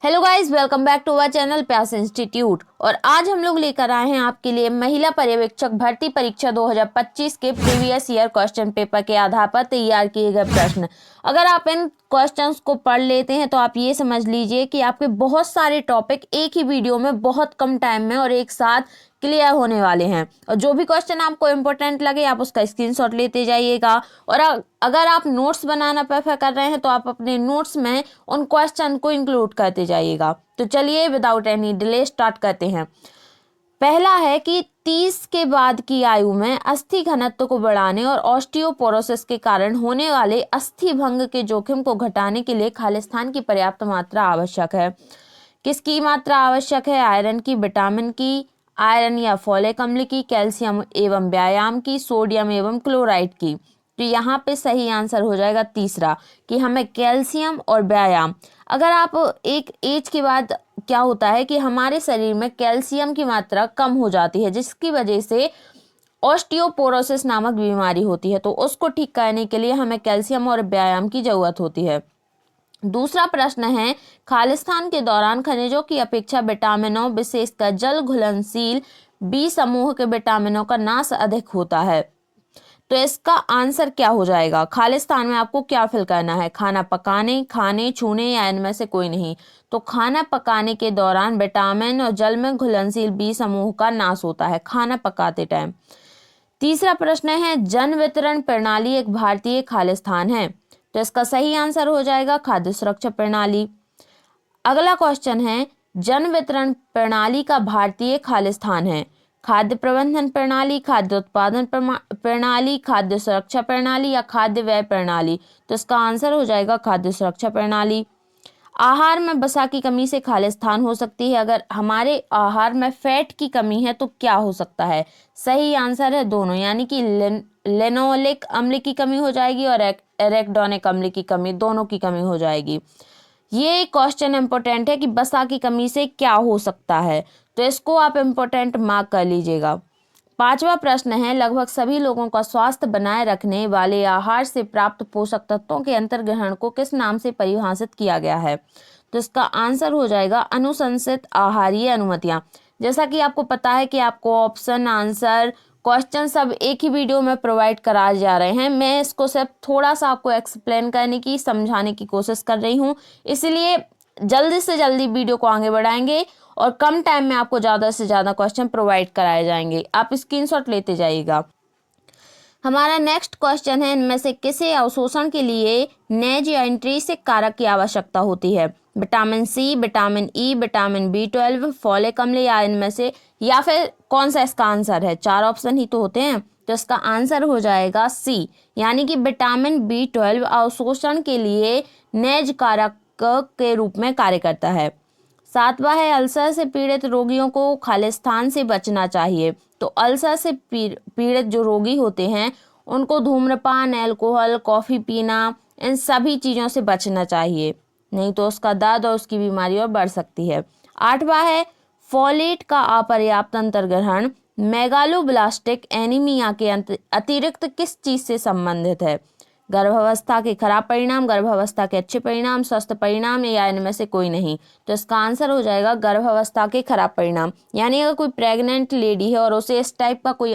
Hello guys, welcome back to our channel Pyaas institute. और आज हम लोग लेकर आए हैं आपके लिए महिला पर्यवेक्षक भर्ती परीक्षा 2025 के प्रीवियस ईयर क्वेश्चन पेपर के आधार पर तैयार किए गए प्रश्न। अगर आप इन क्वेश्चंस को पढ़ लेते हैं तो आप ये समझ लीजिए कि आपके बहुत सारे टॉपिक एक ही वीडियो में बहुत कम टाइम में और एक साथ क्लियर होने वाले हैं। और जो भी क्वेश्चन आपको इम्पोर्टेंट लगे आप उसका स्क्रीनशॉट लेते जाइएगा। और अगर आप नोट्स बनाना प्रेफर कर रहे हैं तो आप अपने नोट्स में उन क्वेश्चन को इंक्लूड करते जाइएगा। तो चलिए विदाउट एनी डिले स्टार्ट करते हैं। पहला है कि 30 के बाद की आयु में अस्थि घनत्व को बढ़ाने और ऑस्टियोपोरोसिस के कारण होने वाले अस्थि भंग के जोखिम को घटाने के लिए खालिस्तान की पर्याप्त मात्रा आवश्यक है। किसकी मात्रा आवश्यक है? आयरन की, विटामिन की, आयरन या फोलिक अम्ल की, कैल्शियम एवं व्यायाम की, सोडियम एवं क्लोराइड की। तो यहाँ पे सही आंसर हो जाएगा तीसरा कि हमें कैल्शियम और व्यायाम। अगर आप एक एज के बाद क्या होता है कि हमारे शरीर में कैल्शियम की मात्रा कम हो जाती है, जिसकी वजह से ऑस्टियोपोरोसिस नामक बीमारी होती है। तो उसको ठीक करने के लिए हमें कैल्शियम और व्यायाम की जरूरत होती है। दूसरा प्रश्न है, खालिस्तान के दौरान खनिजों की अपेक्षा विटामिनों विशेषकर जल घुलनशील बी समूह के विटामिनों का नाश अधिक होता है। तो इसका आंसर क्या हो जाएगा? खालिस्तान में आपको क्या फिल करना है? खाना पकाने, खाने, छूने या इनमें से कोई नहीं। तो खाना पकाने के दौरान विटामिन और जल में घुलनशील बी समूह का नाश होता है खाना पकाते टाइम। तीसरा प्रश्न है, जन वितरण प्रणाली एक भारतीय खालिस्तान है। तो इसका सही आंसर हो जाएगा खाद्य सुरक्षा प्रणाली। अगला क्वेश्चन है, जन वितरण प्रणाली का भारतीय खालिस्तान है। खाद्य प्रबंधन प्रणाली, खाद्य उत्पादन प्रणाली, खाद्य सुरक्षा प्रणाली या खाद्य व्यय प्रणाली। तो इसका आंसर हो जाएगा खाद्य सुरक्षा प्रणाली। आहार में वसा की कमी से खालिस्तान हो सकती है। अगर हमारे आहार में फैट की कमी है तो क्या हो सकता है? सही आंसर है दोनों, यानी कि लेनोलिक अम्ल की कमी हो जाएगी और एरेकिडोनिक अम्ल की कमी, दोनों की कमी हो जाएगी। ये क्वेश्चन इंपॉर्टेंट है कि वसा की कमी से क्या हो सकता है, तो इसको आप इंपॉर्टेंट मार्क कर लीजिएगा। पांचवा प्रश्न है, लगभग सभी लोगों का स्वास्थ्य बनाए रखने वाले आहार से प्राप्त पोषक तत्वों के अंतर्ग्रहण को किस नाम से परिभाषित किया गया है? तो इसका आंसर हो जाएगा अनुशंसित आहारीय अनुमतियां। जैसा कि आपको पता है कि आपको ऑप्शन, आंसर, क्वेश्चन सब एक ही वीडियो में प्रोवाइड कराए जा रहे हैं। मैं इसको सिर्फ थोड़ा सा आपको एक्सप्लेन करने की, समझाने की कोशिश कर रही हूँ, इसलिए जल्दी से जल्दी वीडियो को आगे बढ़ाएंगे और कम टाइम में आपको ज़्यादा से ज़्यादा क्वेश्चन प्रोवाइड कराए जाएंगे। आप स्क्रीनशॉट लेते जाइएगा। हमारा नेक्स्ट क्वेश्चन है, इनमें से किसे अवशोषण के लिए नेज या इंट्रिंसिक कारक की आवश्यकता होती है? Vitamin C, vitamin E, vitamin B12, folic अम्ल या इनमें से, या फिर कौन सा इसका आंसर है? 4 ऑप्शन ही तो होते हैं। तो इसका आंसर हो जाएगा सी, यानी कि विटामिन B12 अवशोषण के लिए नेज कारक के रूप में कार्य करता है। सातवां है, अल्सर से पीड़ित रोगियों को खालिस्तान से बचना चाहिए। तो अल्सर से पीड़ित जो रोगी होते हैं उनको धूम्रपान, अल्कोहल, कॉफ़ी पीना, इन सभी चीज़ों से बचना चाहिए, नहीं तो उसका दर्द और उसकी बीमारी और बढ़ सकती है। आठवां है, फोलेट का अपर्याप्त अंतर्ग्रहण मेगालोब्लास्टिक एनीमिया के अतिरिक्त किस चीज़ से संबंधित है? गर्भावस्था के खराब परिणाम, गर्भावस्था के अच्छे परिणाम, स्वस्थ परिणाम या इनमें से कोई नहीं। तो इसका आंसर हो जाएगा गर्भावस्था के खराब परिणाम। यानी अगर कोई प्रेग्नेंट लेडी है और उसे इस टाइप का कोई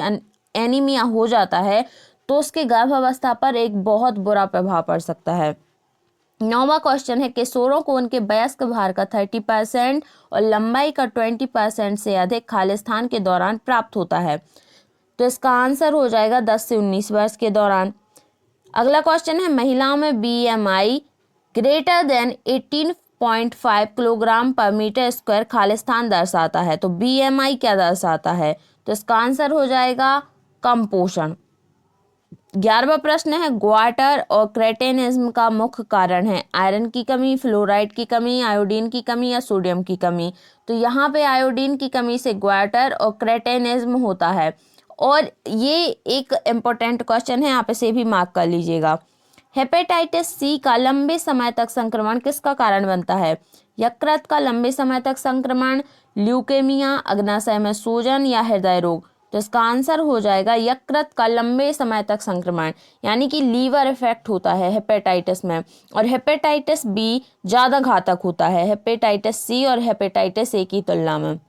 एनीमिया हो जाता है तो उसके गर्भावस्था पर एक बहुत बुरा प्रभाव पड़ सकता है। 9वां क्वेश्चन है, किशोरों को उनके वयस्क भार का 30% और लंबाई का 20% से अधिक खालिस्तान के दौरान प्राप्त होता है। तो इसका आंसर हो जाएगा 10 से 19 वर्ष के दौरान। अगला क्वेश्चन है, महिलाओं में BMI ग्रेटर देन 18.5 किलोग्राम पर मीटर स्क्वायर खालिस्तान दर्शाता है। तो BMI क्या दर्शाता है? तो इसका आंसर हो जाएगा कम पोषण। 11वां प्रश्न है, ग्वाटर और क्रेटेनिज्म का मुख्य कारण है आयरन की कमी, फ्लोराइड की कमी, आयोडीन की कमी या सोडियम की कमी। तो यहाँ पे आयोडीन की कमी से ग्वाटर और क्रेटेनिज्म होता है। और ये एक इम्पोर्टेंट क्वेश्चन है, आप इसे भी मार्क कर लीजिएगा। हेपेटाइटिस सी का लंबे समय तक संक्रमण किसका कारण बनता है? यकृत का लंबे समय तक संक्रमण, ल्यूकेमिया, अग्नाशय में सूजन या हृदय रोग। तो इसका आंसर हो जाएगा यकृत का लंबे समय तक संक्रमण, यानी कि लीवर इफेक्ट होता है हेपेटाइटिस में। और हेपेटाइटिस बी ज़्यादा घातक होता है हेपेटाइटिस सी और हेपेटाइटिस ए की तुलना में।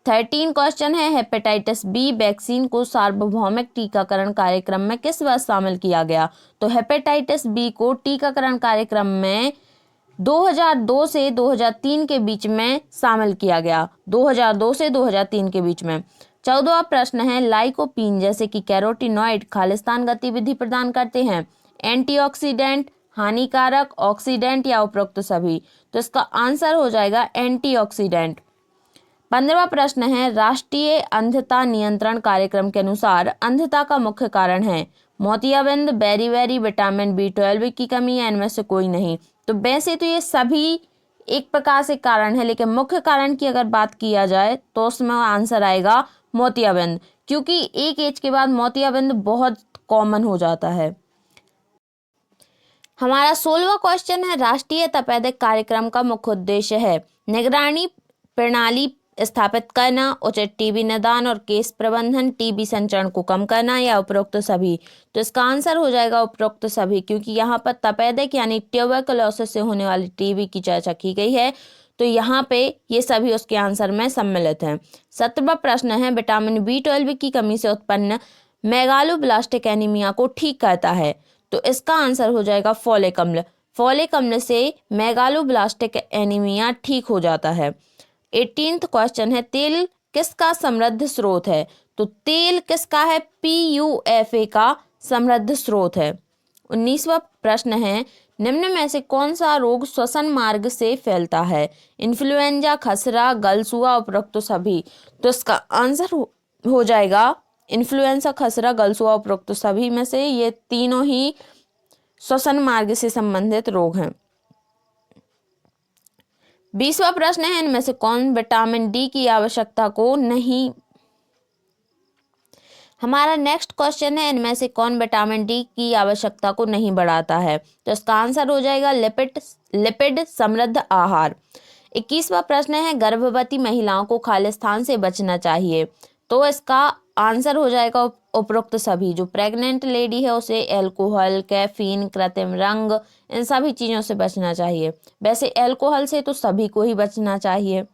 13 क्वेश्चन है, हेपेटाइटिस बी वैक्सीन को सार्वभौमिक टीकाकरण कार्यक्रम में किस वर्ष शामिल किया गया? तो हेपेटाइटिस बी को टीकाकरण कार्यक्रम में 2002 से 2003 के बीच में शामिल किया गया, 2002 से 2003 के बीच में। 14वां प्रश्न है, लाइकोपीन जैसे कि कैरोटीनॉइड खालिस्तान गतिविधि प्रदान करते हैं, एंटीऑक्सीडेंट, हानिकारक, ऑक्सीडेंट या उपरोक्त सभी? तो इसका आंसर हो जाएगा एंटीऑक्सीडेंट। 15वां प्रश्न है, राष्ट्रीय अंधता नियंत्रण कार्यक्रम के अनुसार अंधता का मुख्य कारण है मोतियाबिंद, बेरी, विटामिन B12 की कमी या इनमें से कोई नहीं? तो वैसे तो ये सभी एक प्रकार से कारण है, लेकिन मुख्य कारण की अगर बात किया जाए तो उसमें आंसर आएगा मोतियाबिंद, क्योंकि एक एज के बाद मोतियाबिंद बहुत कॉमन हो जाता है। हमारा 16वां क्वेश्चन है, राष्ट्रीय तपेदिक कार्यक्रम का मुख्य उद्देश्य है निगरानी प्रणाली स्थापित करना, उचित टीबी निदान और केस प्रबंधन, टीबी संचरण को कम करना या उपरोक्त सभी? तो इसका आंसर हो जाएगा उपरोक्त सभी, क्योंकि यहाँ पर तपेदिक यानी ट्यूबरकुलोसिस से होने वाली टीबी की चर्चा की गई है, तो यहाँ पे ये सभी उसके आंसर में सम्मिलित हैं। 17वां प्रश्न है, विटामिन B12 की कमी से उत्पन्न मेगालोब्लास्टिक एनीमिया को ठीक करता है? तो इसका आंसर हो जाएगा फोलिक अम्ल। फोलिक अम्ल से मेगालोब्लास्टिक एनीमिया ठीक हो जाता है। 18th क्वेश्चन है, तेल किसका समृद्ध स्रोत है? तो तेल किसका है? PUFA का समृद्ध स्रोत है। 19वां प्रश्न है, निम्न में से कौन सा रोग श्वसन मार्ग से फैलता है? इन्फ्लुएंजा, खसरा, गलसुआ, उपरोक्त सभी? तो इसका आंसर हो जाएगा इन्फ्लुएंजा, खसरा, गलसुआ, उपरोक्त सभी में से ये तीनों ही श्वसन मार्ग से संबंधित रोग हैं। 20वां प्रश्न है, इनमें से कौन विटामिन डी की आवश्यकता को नहीं? हमारा नेक्स्ट क्वेश्चन है, इनमें से कौन विटामिन डी की आवश्यकता को नहीं बढ़ाता है? तो इसका आंसर हो जाएगा लिपिड समृद्ध आहार। 21वां प्रश्न है, गर्भवती महिलाओं को खालिस्तान से बचना चाहिए? तो इसका आंसर हो जाएगा उपरोक्त सभी। जो प्रेग्नेंट लेडी है उसे एल्कोहल, कैफीन, कृत्रिम रंग, इन सभी चीज़ों से बचना चाहिए। वैसे एल्कोहल से तो सभी को ही बचना चाहिए।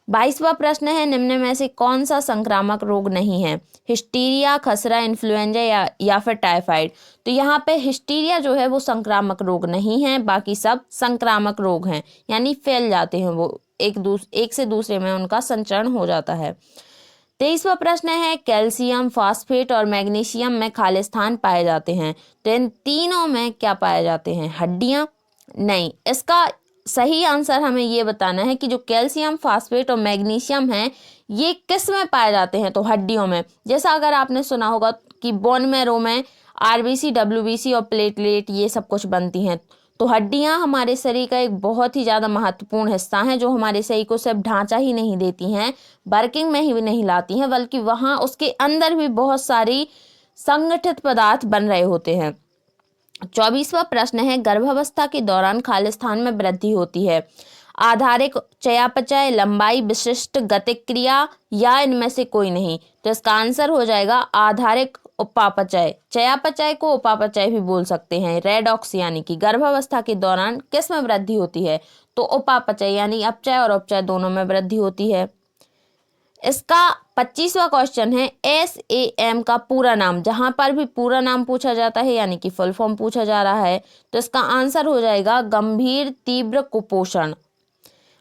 22वां प्रश्न है, निम्न में से कौन सा संक्रामक रोग नहीं है? हिस्टीरिया, खसरा, इन्फ्लुएंजा या फिर टाइफाइड? तो यहाँ पे हिस्टीरिया जो है वो संक्रामक रोग नहीं है, बाकी सब संक्रामक रोग हैं, यानी फैल जाते हैं वो एक से दूसरे में उनका संचरण हो जाता है। 23वां प्रश्न है, कैल्शियम, फास्फेट और मैग्नीशियम में खालिस्तान पाए जाते हैं, तो इन तीनों में क्या पाए जाते हैं? हड्डियां? नहीं, इसका सही आंसर हमें ये बताना है कि जो कैल्शियम, फास्फेट और मैग्नीशियम है ये किस में पाए जाते हैं? तो हड्डियों में। जैसा अगर आपने सुना होगा कि बोन मैरो में RBC, WBC और प्लेटलेट ये सब कुछ बनती हैं, तो हड्डियां हमारे शरीर का एक बहुत ही ज़्यादा महत्वपूर्ण हिस्सा हैं, जो हमारे शरीर को सिर्फ ढांचा ही नहीं देती हैं, वर्किंग में ही नहीं लाती हैं, बल्कि वहाँ उसके अंदर भी बहुत सारी संगठित पदार्थ बन रहे होते हैं। 24वां प्रश्न है, गर्भावस्था के दौरान खालिस्तान में वृद्धि होती है? आधारिक, चयापचय, लंबाई, विशिष्ट गतिक्रिया या इनमें से कोई नहीं? तो इसका आंसर हो जाएगा आधारिक उपापचय। चयापचय को उपापचय भी बोल सकते हैं। रेडॉक्स यानी कि गर्भावस्था के दौरान किस में वृद्धि होती है? तो उपापचय यानी अपचय और उपचय दोनों में वृद्धि होती है। इसका 25वां क्वेश्चन है, SAM का पूरा नाम? जहां पर भी पूरा नाम पूछा जाता है यानी कि फुल फॉर्म पूछा जा रहा है, तो इसका आंसर हो जाएगा गंभीर तीव्र कुपोषण।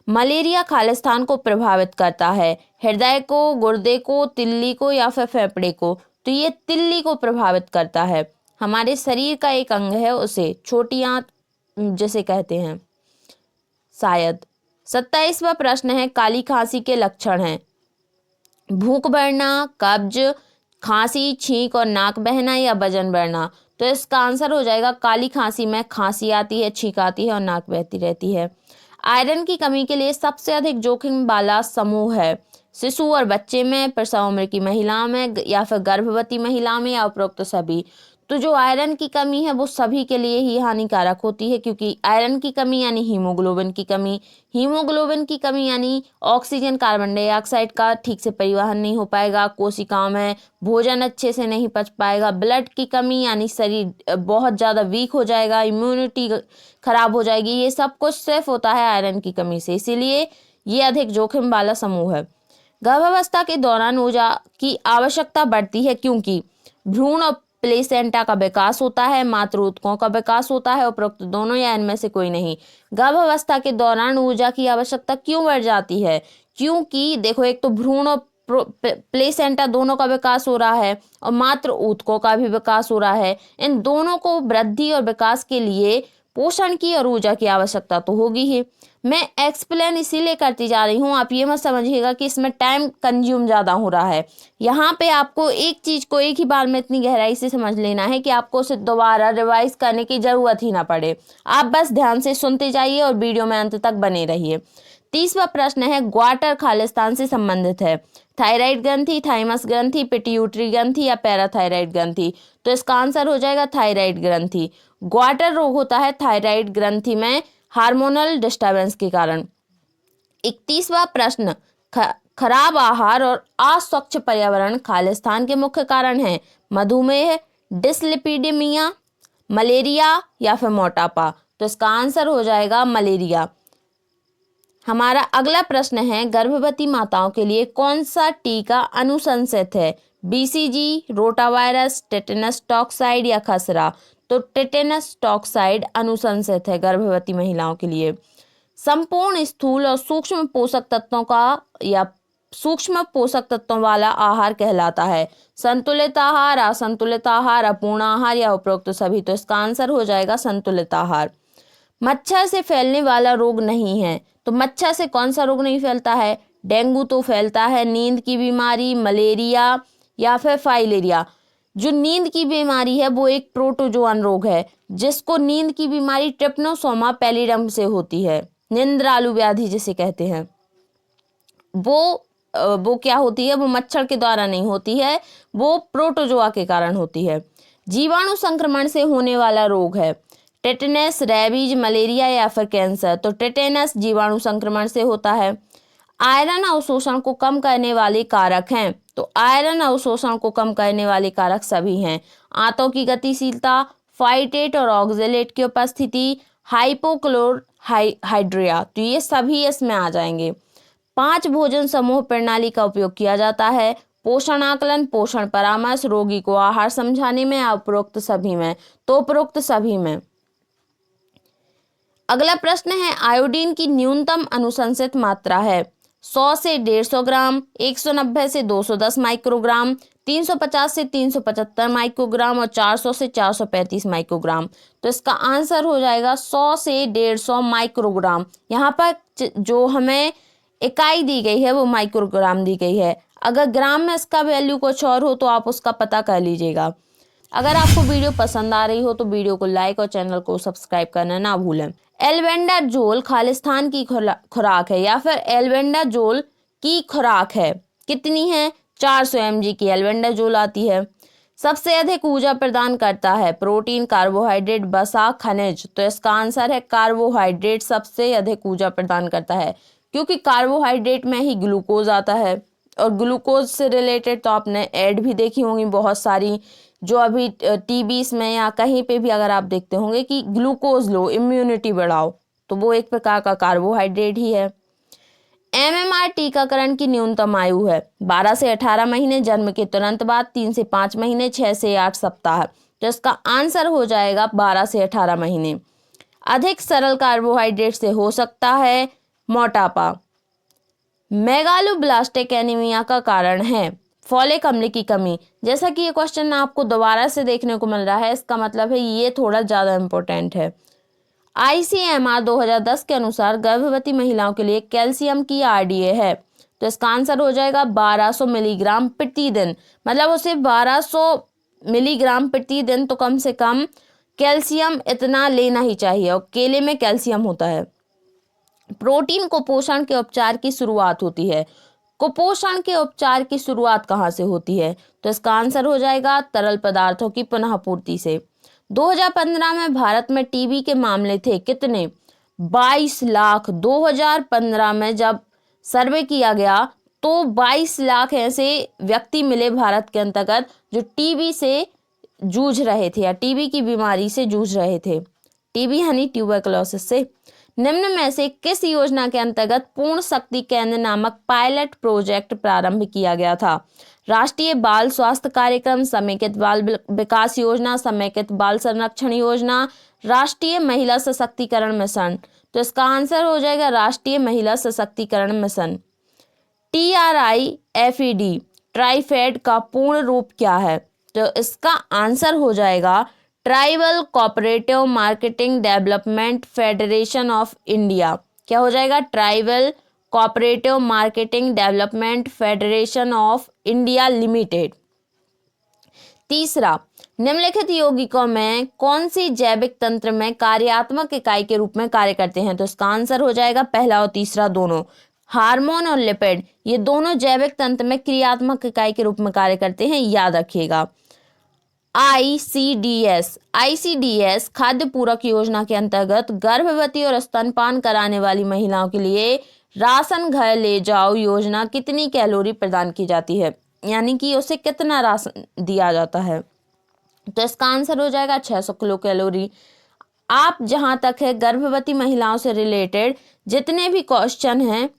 मलेरिया खालिस्तान को प्रभावित करता है? हृदय को, गुर्दे को, तिल्ली को या फिर फेफड़े को? तो ये तिल्ली को प्रभावित करता है। हमारे शरीर का एक अंग है, उसे छोटी आंत जिसे कहते हैं शायद। 27वां प्रश्न है, काली खांसी के लक्षण हैं? भूख बढ़ना, कब्ज, खांसी, छींक और नाक बहना या वजन बढ़ना? तो इसका आंसर हो जाएगा काली खांसी में खांसी आती है, छींक आती है और नाक बहती रहती है। आयरन की कमी के लिए सबसे अधिक जोखिम वाला समूह है? शिशु और बच्चे में, प्रसव उम्र की महिला में या फिर गर्भवती महिला में या उपरोक्त सभी? तो जो आयरन की कमी है वो सभी के लिए ही हानिकारक होती है, क्योंकि आयरन की कमी यानी हीमोग्लोबिन की कमी, हीमोग्लोबिन की कमी यानी ऑक्सीजन कार्बन डाइऑक्साइड का ठीक से परिवहन नहीं हो पाएगा, कोशिकाओं में भोजन अच्छे से नहीं पच पाएगा, ब्लड की कमी यानी शरीर बहुत ज़्यादा वीक हो जाएगा, इम्यूनिटी खराब हो जाएगी। ये सब कुछ सिर्फ होता है आयरन की कमी से, इसीलिए ये अधिक जोखिम वाला समूह है। गर्भावस्था के दौरान ऊर्जा की आवश्यकता बढ़ती है, क्योंकि भ्रूण और प्लेसेंटा का विकास होता है, मातृ ऊतकों का विकास होता है, उपरोक्त दोनों या इनमें से कोई नहीं। गर्भावस्था के दौरान ऊर्जा की आवश्यकता क्यों बढ़ जाती है? क्योंकि देखो, एक तो भ्रूण और प्लेसेंटा दोनों का विकास हो रहा है और मातृ ऊतकों का भी विकास हो रहा है। इन दोनों को वृद्धि और विकास के लिए पोषण की और ऊर्जा की आवश्यकता तो होगी ही। मैं एक्सप्लेन इसीलिए करती जा रही हूँ, आप ये मत समझिएगा कि इसमें टाइम कंज्यूम ज़्यादा हो रहा है। यहाँ पे आपको एक चीज़ को एक ही बार में इतनी गहराई से समझ लेना है कि आपको उसे दोबारा रिवाइज करने की ज़रूरत ही ना पड़े। आप बस ध्यान से सुनते जाइए और वीडियो में अंत तक बने रहिए। 30वां प्रश्न है, ग्वाटर खालिस्तान से संबंधित है। थायराइड ग्रंथि, थाइमस ग्रंथि, पिट्यूटरी ग्रंथि या पैराथायराइड ग्रंथि? तो इसका आंसर हो जाएगा थायराइड ग्रंथि। ग्वाटर रोग होता है थायराइड ग्रंथि में हार्मोनल डिस्टर्बेंस के कारण। 31वां प्रश्न, खराब आहार और अस्वच्छ पर्यावरण खालिस्तान के मुख्य कारण हैं। मधुमेह, डिसलिपिडेमिया, मलेरिया या फिर मोटापा? तो इसका आंसर हो जाएगा मलेरिया। हमारा अगला प्रश्न है, गर्भवती माताओं के लिए कौन सा टीका अनुशंसित है? बीसीजी, रोटावायरस, टेटेनस टॉक्साइड या खसरा? तो टेटेनस टॉक्साइड अनुशंसित है गर्भवती महिलाओं के लिए। संपूर्ण स्थूल और सूक्ष्म पोषक तत्वों का या सूक्ष्म पोषक तत्वों वाला आहार कहलाता है। संतुलित आहार, असंतुलित आहार, अपूर्ण आहार या उपरोक्त सभी? तो इसका आंसर हो जाएगा संतुलित आहार। मच्छर से फैलने वाला रोग नहीं है, तो मच्छर से कौन सा रोग नहीं फैलता है? डेंगू तो फैलता है, नींद की बीमारी, मलेरिया या फिर फाइलेरिया? जो नींद की बीमारी है वो एक प्रोटोजोअन रोग है, जिसको नींद की बीमारी ट्रिप्नोसोमा पैलिडम से होती है, निंद्रालु व्याधि जिसे कहते हैं। वो क्या होती है? वो मच्छर के द्वारा नहीं होती है, वो प्रोटोजोआ के कारण होती है। जीवाणु संक्रमण से होने वाला रोग है टेटनस, रेबीज, मलेरिया या फिर कैंसर? तो टेटेनस जीवाणु संक्रमण से होता है। आयरन अवशोषण को कम करने वाले कारक हैं, तो आयरन अवशोषण को कम करने वाले कारक सभी हैं। आंतों की गतिशीलता, फाइटेट और ऑक्जेलेट की उपस्थिति, हाइपोक्लोर हाइड्रिया, तो ये सभी इसमें आ जाएंगे। 5 भोजन समूह प्रणाली का उपयोग किया जाता है। पोषण आकलन, पोषण परामर्श, रोगी को आहार समझाने में, उपरोक्त सभी में? तो उपरोक्त सभी में। अगला प्रश्न है, आयोडीन की न्यूनतम अनुशंसित मात्रा है। 100 से 150 ग्राम, 190 से 210 माइक्रोग्राम, 350 से 375 माइक्रोग्राम और 400 से 435 माइक्रोग्राम? तो इसका आंसर हो जाएगा 100 से 150 माइक्रोग्राम। यहाँ पर जो हमें इकाई दी गई है वो माइक्रोग्राम दी गई है। अगर ग्राम में इसका वैल्यू कुछ और हो तो आप उसका पता कर लीजिएगा। अगर आपको वीडियो पसंद आ रही हो तो वीडियो को लाइक और चैनल को सब्सक्राइब करना ना भूलें। एल्बेंडाजोल खालिस्तान की खुराक है या फिर एल्बेंडाजोल की खुराक है? कितनी है? 400 mg की एल्बेंडाजोल आती है। सबसे अधिक ऊर्जा प्रदान करता है प्रोटीन, कार्बोहाइड्रेट, वसा, खनिज? तो इसका आंसर है कार्बोहाइड्रेट सबसे अधिक ऊर्जा प्रदान करता है, क्योंकि कार्बोहाइड्रेट में ही ग्लूकोज आता है। और ग्लूकोज से रिलेटेड तो आपने ऐड भी देखी होंगी बहुत सारी, जो अभी टीवीज में या कहीं पे भी अगर आप देखते होंगे कि ग्लूकोज लो, इम्यूनिटी बढ़ाओ, तो वो एक प्रकार का कार्बोहाइड्रेट ही है। MMR टीकाकरण की न्यूनतम आयु है 12 से 18 महीने, जन्म के तुरंत बाद 3 से 5 महीने, 6 से 8 सप्ताह। तो इसका आंसर हो जाएगा 12 से 18 महीने। अधिक सरल कार्बोहाइड्रेट से हो सकता है मोटापा। मेगालोब्लास्टिक एनीमिया का कारण है फोलिक अम्ल की कमी। जैसा कि ये क्वेश्चन आपको दोबारा से देखने को मिल रहा है, इसका मतलब है ये थोड़ा ज़्यादा इम्पोर्टेंट है। ICMR 2010 के अनुसार गर्भवती महिलाओं के लिए कैल्शियम की RDA है, तो इसका आंसर हो जाएगा 1200 मिलीग्राम प्रतिदिन। मतलब उसे 1200 मिलीग्राम प्रतिदिन तो कम से कम कैल्शियम इतना लेना ही चाहिए, और केले में कैल्शियम होता है। प्रोटीन को पोषण के उपचार की शुरुआत होती है, कुपोषण के उपचार की शुरुआत कहाँ से होती है? तो इसका आंसर हो जाएगा तरल पदार्थों की पुनः पूर्ति से। 2015 में भारत में टीबी के मामले थे कितने? 22 लाख। 2015 में जब सर्वे किया गया तो 22 लाख ऐसे व्यक्ति मिले भारत के अंतर्गत जो टीबी से जूझ रहे थे या टीबी की बीमारी से जूझ रहे थे। टीबी यानी ट्यूबरकुलोसिस से। निम्न में से किस योजना के अंतर्गत पूर्ण शक्ति केंद्र नामक पायलट प्रोजेक्ट प्रारंभ किया गया था? राष्ट्रीय बाल स्वास्थ्य कार्यक्रम, समेकित बाल विकास योजना, समेकित बाल संरक्षण योजना, राष्ट्रीय महिला सशक्तिकरण मिशन। तो इसका आंसर हो जाएगा राष्ट्रीय महिला सशक्तिकरण मिशन। TRIFED ट्राइफेड का पूर्ण रूप क्या है? तो इसका आंसर हो जाएगा tribal cooperative marketing development federation of India. क्या हो जाएगा? Tribal cooperative marketing development federation of India limited. तीसरा, निम्नलिखित यौगिकों में कौन सी जैविक तंत्र में कार्यात्मक इकाई के रूप में कार्य करते हैं? तो इसका आंसर हो जाएगा पहला और तीसरा दोनों। हार्मोन और लिपिड ये दोनों जैविक तंत्र में क्रियात्मक इकाई के रूप में कार्य करते हैं, याद रखिएगा। ICDS खाद्य पूरक योजना के अंतर्गत गर्भवती और स्तनपान कराने वाली महिलाओं के लिए राशन घर ले जाओ योजना कितनी कैलोरी प्रदान की जाती है, यानी कि उसे कितना राशन दिया जाता है? तो इसका आंसर हो जाएगा 600 किलो कैलोरी। आप जहां तक है गर्भवती महिलाओं से रिलेटेड जितने भी क्वेश्चन हैं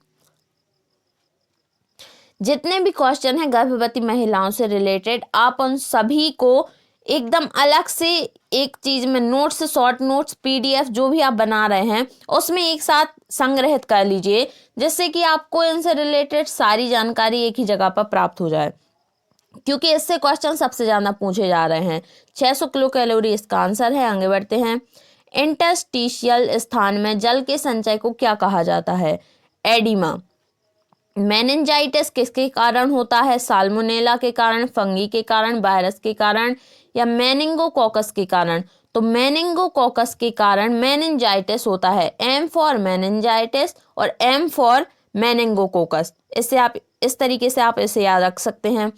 गर्भवती महिलाओं से रिलेटेड, आप उन सभी को एकदम अलग से एक चीज में नोट्स, शॉर्ट नोट्स, PDF जो भी आप बना रहे हैं उसमें एक साथ संग्रहित कर लीजिए, जिससे कि आपको इनसे रिलेटेड सारी जानकारी एक ही जगह पर प्राप्त हो जाए, क्योंकि इससे क्वेश्चन सबसे ज्यादा पूछे जा रहे हैं। 600 किलो कैलोरी इसका आंसर है। आगे बढ़ते हैं। इंटरस्टिशियल स्थान में जल के संचय को क्या कहा जाता है? एडिमा। मेनिंजाइटिस किसके कारण होता है? साल्मोनेला के कारण, फंगी के कारण, वायरस के कारण या मेनिंगोकोकस के कारण? तो मेनिंगोकोकस के कारण मेनिंजाइटिस होता है। M फॉर मेनिंजाइटिस और M फॉर मेनिंगोकोकस। इससे आप इस तरीके से आप इसे याद रख सकते हैं।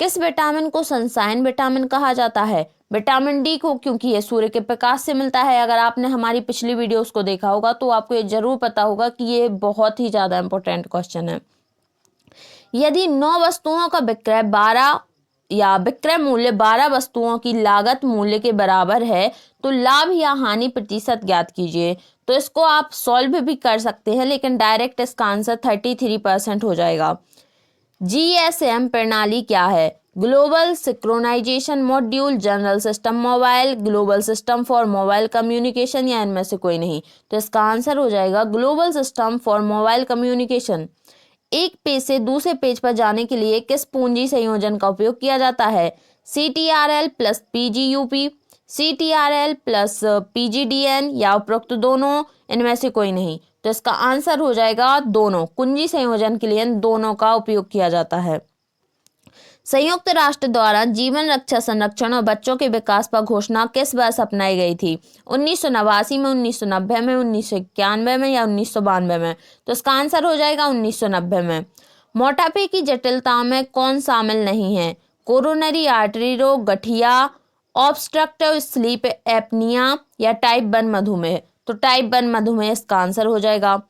किस विटामिन को सनसाइन विटामिन कहा जाता है? विटामिन D को, क्योंकि ये सूर्य के प्रकाश से मिलता है। अगर आपने हमारी पिछली वीडियोस को देखा होगा तो आपको ये जरूर पता होगा कि ये बहुत ही ज्यादा इंपॉर्टेंट क्वेश्चन है। यदि 9 वस्तुओं का विक्रय 12 या विक्रय मूल्य 12 वस्तुओं की लागत मूल्य के बराबर है तो लाभ या हानि प्रतिशत ज्ञात कीजिए। तो इसको आप सॉल्व भी कर सकते हैं, लेकिन डायरेक्ट इसका आंसर 33% हो जाएगा। GSM प्रणाली क्या है? Global synchronisation module, general system mobile, global system for mobile communication या इनमें से कोई नहीं? तो इसका आंसर हो जाएगा global system for mobile communication. एक पेज से दूसरे पेज पर जाने के लिए किस पूंजी संयोजन का उपयोग किया जाता है? CTRL plus PGUP, CTRL plus PGDN या उपरोक्त दोनों, इनमें से कोई नहीं? तो इसका आंसर हो जाएगा दोनों। कुंजी संयोजन के लिए इन दोनों का उपयोग किया जाता है। संयुक्त राष्ट्र द्वारा जीवन रक्षा संरक्षण और बच्चों के विकास पर घोषणा किस वर्ष अपनाई गई थी? 1989 में, 1990 में, 1991 में या 1992 में? तो इसका आंसर हो जाएगा 1990 में। मोटापे की जटिलताओं में कौन शामिल नहीं है? कोरोनरी आर्टरी रोग, गठिया, ऑब्स्ट्रक्टिव स्लीप एपनिया या टाइप 1 मधुमेह? तो टाइप 1 मधुमेह इसका आंसर हो जाएगा।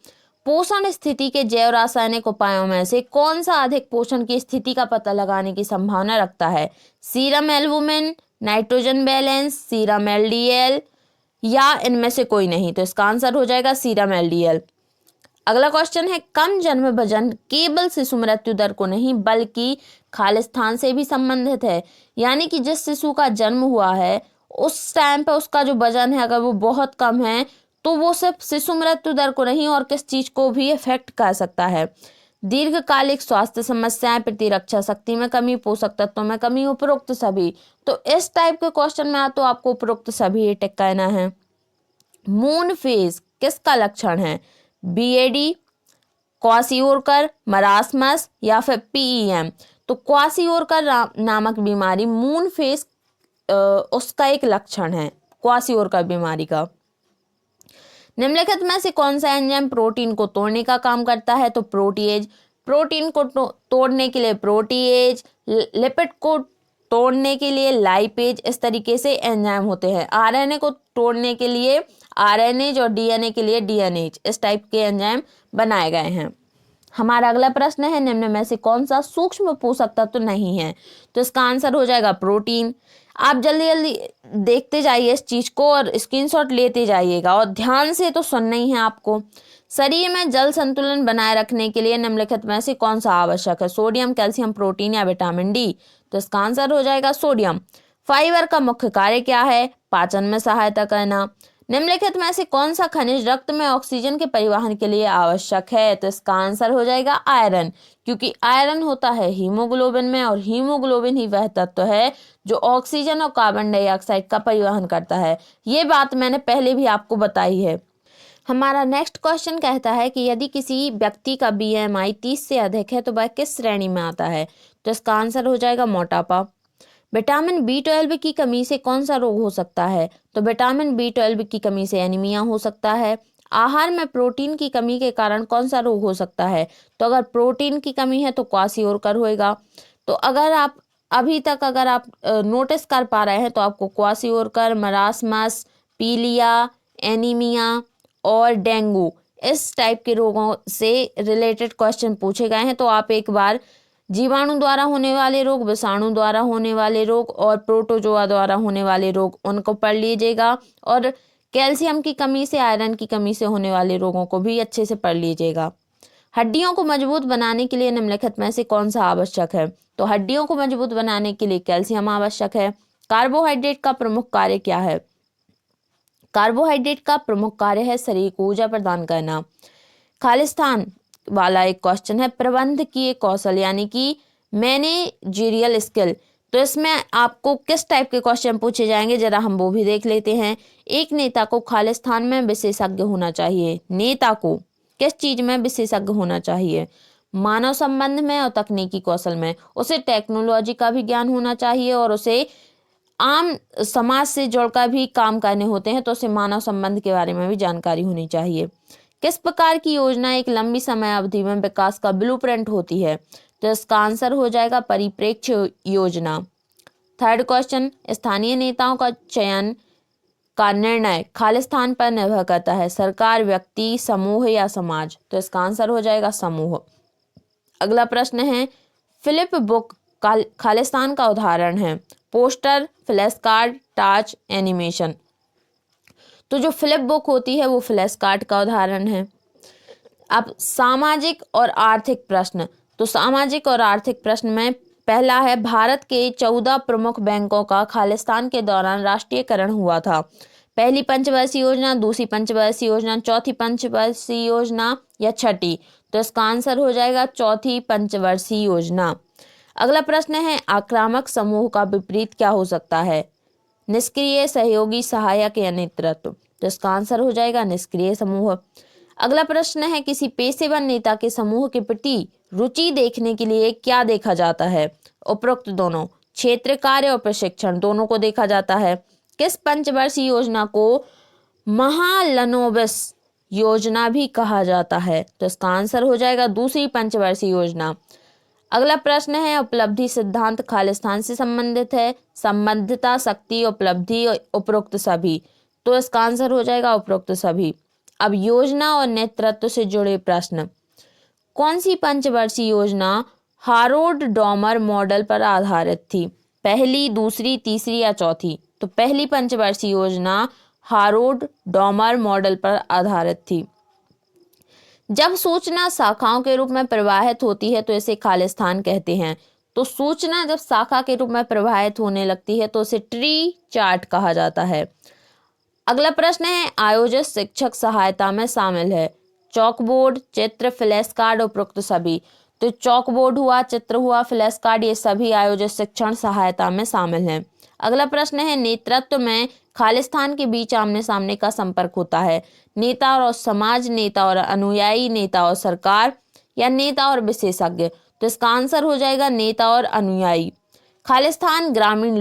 पोषण स्थिति के जैव रासायनिक उपायों में से कौन सा अधिक पोषण की स्थिति का पता लगाने की संभावना रखता है? Serum albumin, nitrogen balance, serum LDL या इनमें से कोई नहीं? तो इसका आंसर हो जाएगा सीरम LDL। अगला क्वेश्चन है, कम जन्म वजन केवल शिशु मृत्यु दर को नहीं बल्कि खालिस्तान से भी संबंधित है, यानी कि जिस शिशु का जन्म हुआ है उस टाइम पे उसका जो वजन है अगर वो बहुत कम है तो वो सिर्फ शिशु मृत्यु दर को नहीं और किस चीज को भी इफेक्ट कर सकता है? दीर्घकालिक स्वास्थ्य समस्याएं, प्रतिरक्षा शक्ति में कमी, पोषक तत्वों में कमी, उपरोक्त सभी? तो इस टाइप के क्वेश्चन में तो आपको उपरोक्त सभी टिक करना है। मून फेज किसका लक्षण है? BAD, क्वाशियोरकर, मरासमस या फिर PEM? तो क्वाशियोरकर नामक बीमारी मून फेज उसका एक लक्षण है, क्वाशियोरकर बीमारी का। निम्नलिखित में से कौन सा एंजाइम प्रोटीन को तोड़ने का काम करता है? तो प्रोटीएज। प्रोटीन को तोड़ने के लिए प्रोटीएज, लिपिड को तोड़ने के लिए लाइपेज, इस तरीके से एंजाइम होते हैं। आरएनए को तोड़ने के लिए आरएनएज और डीएनए के लिए डीएनएज, इस टाइप के एंजाइम बनाए गए हैं। हमारा अगला प्रश्न है, निम्न में से कौन सा सूक्ष्म पोषक तत्व नहीं है? तो इसका आंसर हो जाएगा प्रोटीन। आप जल्दी जल्दी देखते जाइए इस चीज को और स्क्रीनशॉट लेते जाइएगा और ध्यान से तो सुनना ही है आपको। शरीर में जल संतुलन बनाए रखने के लिए निम्नलिखित में से कौन सा आवश्यक है? सोडियम, कैल्शियम, प्रोटीन या विटामिन डी? तो इसका आंसर हो जाएगा सोडियम। फाइबर का मुख्य कार्य क्या है? पाचन में सहायता करना। निम्नलिखित में से कौन सा खनिज रक्त में ऑक्सीजन के परिवहन के लिए आवश्यक है? तो इसका आंसर हो जाएगा आयरन, क्योंकि आयरन होता है हीमोग्लोबिन में और हीमोग्लोबिन ही वह तत्व है जो ऑक्सीजन और कार्बन डाइऑक्साइड का परिवहन करता है। ये बात मैंने पहले भी आपको बताई है। हमारा नेक्स्ट क्वेश्चन कहता है कि यदि किसी व्यक्ति का BMI 30 से अधिक है तो वह किस श्रेणी में आता है? तो इसका आंसर हो जाएगा मोटापा। विटामिन B12 की कमी से कौन सा रोग हो सकता है? तो विटामिन B12 की कमी से एनीमिया हो सकता है। आहार में प्रोटीन की कमी के कारण कौन सा रोग हो सकता है? तो अगर प्रोटीन की कमी है तो क्वाशियोरकर होएगा। तो अगर आप अभी तक नोटिस कर पा रहे हैं तो आपको क्वाशियोरकर, मरासमस, पीलिया, एनीमिया और डेंगू, इस टाइप के रोगों से रिलेटेड क्वेश्चन पूछे गए हैं। तो आप एक बार जीवाणु द्वारा होने वाले रोग, विषाणु द्वारा होने वाले रोग और प्रोटोजोआ द्वारा होने वाले रोग, उनको पढ़ लीजिएगा और कैल्शियम की कमी से, आयरन की कमी से होने वाले रोगों को भी अच्छे से पढ़ लीजिएगा। हड्डियों को मजबूत बनाने के लिए निम्नलिखित में से कौन सा आवश्यक है? तो हड्डियों को मजबूत बनाने के लिए कैल्शियम आवश्यक है। कार्बोहाइड्रेट का प्रमुख कार्य क्या है? कार्बोहाइड्रेट का प्रमुख कार्य है शरीर को ऊर्जा प्रदान करना। खालिस्तान वाला एक क्वेश्चन है, प्रबंधकीय कौशल यानी कि मैनेजरियल स्किल। तो इसमें आपको किस टाइप के क्वेश्चन पूछे जाएंगे, जरा हम वो भी देख लेते हैं। एक नेता को खालिस्तान में विशेषज्ञ होना चाहिए। नेता को किस चीज में विशेषज्ञ होना चाहिए? मानव संबंध में और तकनीकी कौशल में। उसे टेक्नोलॉजी का भी ज्ञान होना चाहिए और उसे आम समाज से जुड़कर भी काम करने होते हैं, तो उसे मानव संबंध के बारे में भी जानकारी होनी चाहिए। किस प्रकार की योजना एक लंबी समय अवधि में विकास का ब्लूप्रिंट होती है? तो इसका आंसर हो जाएगा परिप्रेक्ष्य योजना। थर्ड क्वेश्चन, स्थानीय नेताओं का चयन का निर्णय खालिस्तान पर निर्भर करता है। सरकार, व्यक्ति, समूह या समाज? तो इसका आंसर हो जाएगा समूह। अगला प्रश्न है, फिलिप बुक खालिस्तान का उदाहरण है। Poster, flash card, torch, animation? तो जो फिलिप बुक होती है वो फ्लैश कार्ड का उदाहरण है। अब सामाजिक और आर्थिक प्रश्न। तो सामाजिक और आर्थिक प्रश्न में पहला है, भारत के 14 प्रमुख बैंकों का खालिस्तान के दौरान राष्ट्रीयकरण हुआ था। पहली पंचवर्षीय योजना, दूसरी पंचवर्षीय योजना, चौथी पंचवर्षीय योजना या छठी? तो इसका आंसर हो जाएगा चौथी पंचवर्षीय योजना। अगला प्रश्न है, आक्रामक समूह का विपरीत क्या हो सकता है? निष्क्रिय, सहयोगी, सहायक या नेतृत्व? तो इसका आंसर हो जाएगा निष्क्रिय समूह। अगला प्रश्न है, किसी पेशेवर नेता के समूह के प्रति रुचि देखने के लिए क्या देखा जाता है? उपरोक्त दोनों, क्षेत्र कार्य और प्रशिक्षण, दोनों को देखा जाता है। किस पंचवर्षीय योजना को महालनोबिस योजना भी कहा जाता है? तो इसका आंसर हो जाएगा दूसरी पंचवर्षीय योजना। अगला प्रश्न है, उपलब्धि सिद्धांत खालिस्तान से संबंधित है। संबद्धता, शक्ति, उपलब्धि, उपरोक्त सभी? तो इसका आंसर हो जाएगा उपरोक्त सभी। अब योजना और नेतृत्व से जुड़े प्रश्न। कौन सी पंचवर्षीय योजना हारोल्ड डॉमर मॉडल पर आधारित थी? पहली, दूसरी, तीसरी या चौथी? तो पहली पंचवर्षीय योजना हारोल्ड डॉमर मॉडल पर आधारित थी। जब सूचना शाखाओं के रूप में प्रवाहित होती है तो इसे खालिस्तान कहते हैं। तो सूचना जब शाखा के रूप में प्रवाहित होने लगती है तो उसे ट्री चार्ट कहा जाता है। अगला प्रश्न है, आयोजित शिक्षक सहायता में शामिल है। चौकबोर्ड, चित्र, फ्लैश कार्ड, उपरोक्त सभी? तो चौकबोर्ड हुआ, चित्र हुआ, फ्लैश कार्ड, ये सभी आयोजित शिक्षण सहायता में शामिल हैं। अगला प्रश्न है, नेतृत्व में खालिस्तान के बीच आमने सामने का संपर्क होता है। नेता और समाज, नेता और अनुयायी, नेता और सरकार या नेता और विशेषज्ञ? तो इसका आंसर हो जाएगा नेता और अनुयायी। खालिस्तान ग्रामीण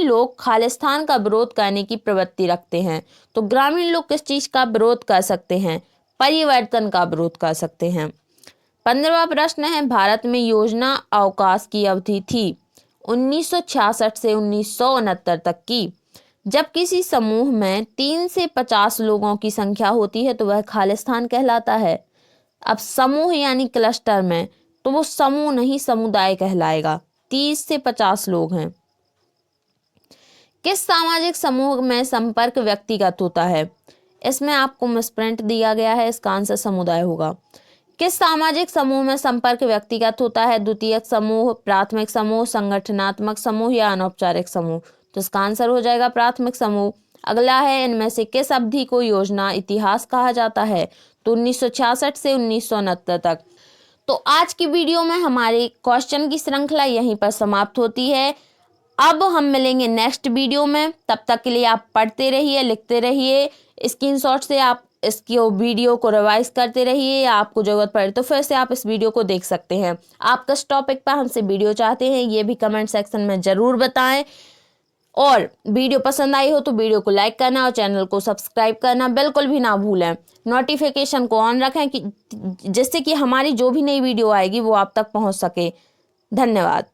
लोग खालिस्तान का विरोध करने की प्रवृत्ति रखते हैं। तो ग्रामीण लोग किस चीज का विरोध कर सकते हैं? परिवर्तन का विरोध कर सकते हैं। 15वां प्रश्न है, भारत में योजना अवकाश की अवधि थी 1966 से 1969 तक की। जब किसी समूह में 3 से 50 लोगों की संख्या होती है तो वह खालिस्तान कहलाता है। अब समूह यानी क्लस्टर में, तो वो समूह नहीं समुदाय कहलाएगा। 30 से 50 लोग हैं। किस सामाजिक समूह में संपर्क व्यक्तिगत होता है? इसमें आपको मिसप्रिंट दिया गया है, इसका आंसर समुदाय होगा। किस सामाजिक समूह में संपर्क व्यक्तिगत होता है? द्वितीयक समूह, प्राथमिक समूह, संगठनात्मक समूह या अनौपचारिक समूह। तो इसका आंसर हो जाएगा प्राथमिक समूह। अगला है, इनमें से किस अवधि को योजना इतिहास कहा जाता है? तो 1966 से 1969 तक। तो आज की वीडियो में हमारे क्वेश्चन की श्रृंखला यहीं पर समाप्त होती है। अब हम मिलेंगे नेक्स्ट वीडियो में। तब तक के लिए आप पढ़ते रहिए, लिखते रहिए, स्क्रीनशॉट से आप इसकी वीडियो को रिवाइज करते रहिए, या आपको जरूरत पड़े तो फिर से आप इस वीडियो को देख सकते हैं। आप किस टॉपिक पर हमसे वीडियो चाहते हैं ये भी कमेंट सेक्शन में ज़रूर बताएं। और वीडियो पसंद आई हो तो वीडियो को लाइक करना और चैनल को सब्सक्राइब करना बिल्कुल भी ना भूलें। नोटिफिकेशन को ऑन रखें कि जिससे कि हमारी जो भी नई वीडियो आएगी वो आप तक पहुंच सके। धन्यवाद।